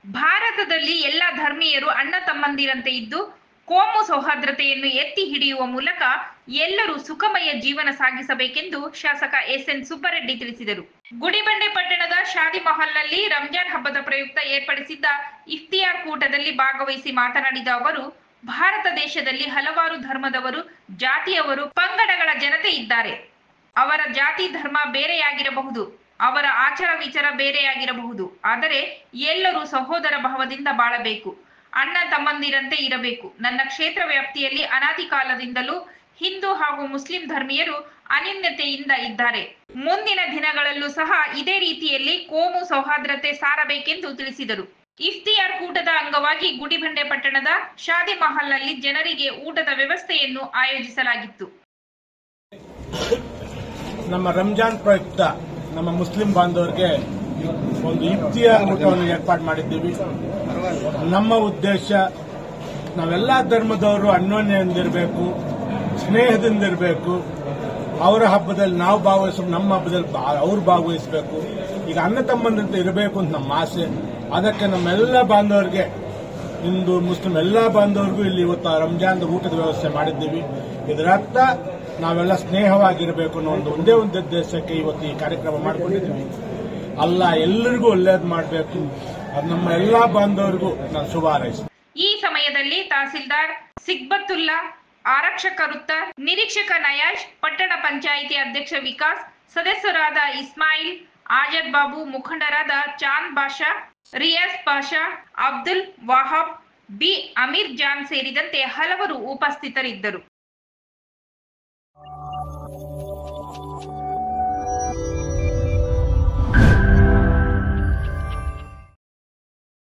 ಭಾರತದಲ್ಲಿ ಎಲ್ಲ ಧರ್ಮೀಯರು ಅಣ್ಣ ತಮ್ಮಂದಿರಂತೆ ಇದ್ದು ಕೋಮು ಸೌಹಾರ್ದತೆಯನ್ನು ಎತ್ತಿ ಹಿಡಿಯುವ ಮೂಲಕ ಎಲ್ಲರೂ ಸುಖಮಯ ಜೀವನ ಸಾಗಿಸಬೇಕೆಂದು ಶಾಸಕ ಎಸ್ಎನ್ ಸುಬ್ಬರೆಡ್ಡಿ ತಿಳಿಸಿದರು. ಗುಡಿಬಂಡೆ ಪಟ್ಟಣದ ಶಾದಿ ಮಹಲ್ನಲ್ಲಿ ರಂಜಾನ್ ಹಬ್ಬದ ಪ್ರಯುಕ್ತ ಏರ್ಪಡಿಸಿದ್ದ ಇಫ್ತಿಯಾರ್ ಕೂಟದಲ್ಲಿ ಭಾಗವಹಿಸಿ ಮಾತನಾಡಿದ ಅವರು, ಭಾರತ ದೇಶದಲ್ಲಿ ಹಲವಾರು ಧರ್ಮದವರು, ಜಾತಿಯವರು, ಪಂಗಡಗಳ ಜನತೆ ಇದ್ದಾರೆ. ಅವರ ಜಾತಿ ಧರ್ಮ ಬೇರೆಯಾಗಿರಬಹುದು, ಅವರ ಆಚಾರ ವಿಚಾರ ಬೇರೆಯಾಗಿರಬಹುದು. ಆದರೆ ಎಲ್ಲರೂ ಸಹೋದರ ಭಾವದಿಂದ ಬಾಳಬೇಕು, ಅಣ್ಣ ತಮ್ಮಂದಿರಂತೆ ಇರಬೇಕು. ನನ್ನ ಕ್ಷೇತ್ರ ವ್ಯಾಪ್ತಿಯಲ್ಲಿ ಅನಾದಿ ಕಾಲದಿಂದಲೂ ಹಿಂದೂ ಹಾಗೂ ಮುಸ್ಲಿಂ ಧರ್ಮೀಯರು ಅನ್ಯೋನ್ಯತೆಯಿಂದ ಇದ್ದಾರೆ. ಮುಂದಿನ ದಿನಗಳಲ್ಲೂ ಸಹ ಇದೇ ರೀತಿಯಲ್ಲಿ ಕೋಮು ಸೌಹಾರ್ದತೆ ಸಾರಬೇಕೆಂದು ತಿಳಿಸಿದರು. ಇಫ್ತಿಯಾರ್ ಕೂಟದ ಅಂಗವಾಗಿ ಗುಡಿಬಂಡೆ ಪಟ್ಟಣದ ಶಾದಿ ಮಹಲ್ನಲ್ಲಿ ಜನರಿಗೆ ಊಟದ ವ್ಯವಸ್ಥೆಯನ್ನು ಆಯೋಜಿಸಲಾಗಿತ್ತು. ನಮ್ಮ ರಂಜಾನ್ ಪ್ರಯುಕ್ತ ನಮ್ಮ ಮುಸ್ಲಿಂ ಬಾಂಧವರಿಗೆ ಒಂದು ಇಫ್ತಿಯಾರ್ ಊಟವನ್ನು ಏರ್ಪಾಡು ಮಾಡಿದ್ದೀವಿ. ನಮ್ಮ ಉದ್ದೇಶ ನಾವೆಲ್ಲ ಧರ್ಮದವರು ಅನ್ಯೋನ್ಯದಿಂದಿರಬೇಕು, ಸ್ನೇಹದಿಂದಿರಬೇಕು. ಅವರ ಹಬ್ಬದಲ್ಲಿ ನಾವು ಭಾಗವಹಿಸಬೇಕು, ನಮ್ಮ ಹಬ್ಬದಲ್ಲಿ ಅವರು ಭಾಗವಹಿಸಬೇಕು. ಈಗ ಅಣ್ಣ ತಮ್ಮಂದಂತೆ ಇರಬೇಕು ಅಂತ ನಮ್ಮ ಆಸೆ. ಅದಕ್ಕೆ ನಮ್ಮೆಲ್ಲ ಬಾಂಧವರಿಗೆ, ಹಿಂದೂ ಮುಸ್ಲಿಂ ಎಲ್ಲ ಬಾಂಧವರಿಗೂ ಇಲ್ಲಿ ಇವತ್ತು ರಂಜಾನ್ ಊಟದ ವ್ಯವಸ್ಥೆ ಮಾಡಿದ್ದೀವಿ. ಇದರರ್ಥ ನಾವೆಲ್ಲ ಸ್ನೇಹವಾಗಿರಬೇಕು ಅನ್ನೋ ಒಂದೇ ಒಂದು ಉದ್ದೇಶಕ್ಕೆ ಇವತ್ತು ಈ ಕಾರ್ಯಕ್ರಮ ಮಾಡಿಕೊಂಡಿದ್ದೀವಿ. ಎಲ್ಲರಿಗೂ ಒಳ್ಳೇದು ಮಾಡಬೇಕು, ಅದು ನಮ್ಮ ಎಲ್ಲಾ ಬಾಂಧವರಿಗೂ ನಾನು ಶುಭ ಹಾರೈಸ್ತೀನಿ. ಈ ಸಮಯದಲ್ಲಿ ತಹಸೀಲ್ದಾರ್ ಸಿಗ್ಬತ್ತುಲ್ಲಾ, ಆರಕ್ಷಕ ವೃತ್ತ ನಿರೀಕ್ಷಕ ನಯಾಜ್, ಪಟ್ಟಣ ಪಂಚಾಯಿತಿ ಅಧ್ಯಕ್ಷ ವಿಕಾಸ್, ಸದಸ್ಯರಾದ ಇಸ್ಮಾಯಿಲ್, ಆಜದ್ ಬಾಬು, ಮುಖಂಡರಾದ ಚಾಂದ್ ಬಾಷಾ, ರಿಯಾಜ್ ಪಾಷಾ, ಅಬ್ದುಲ್ ವಾಹಾಬ್, ಬಿ ಅಮೀರ್ ಜಾನ್ ಸೇರಿದಂತೆ ಹಲವರು ಉಪಸ್ಥಿತರಿದ್ದರು.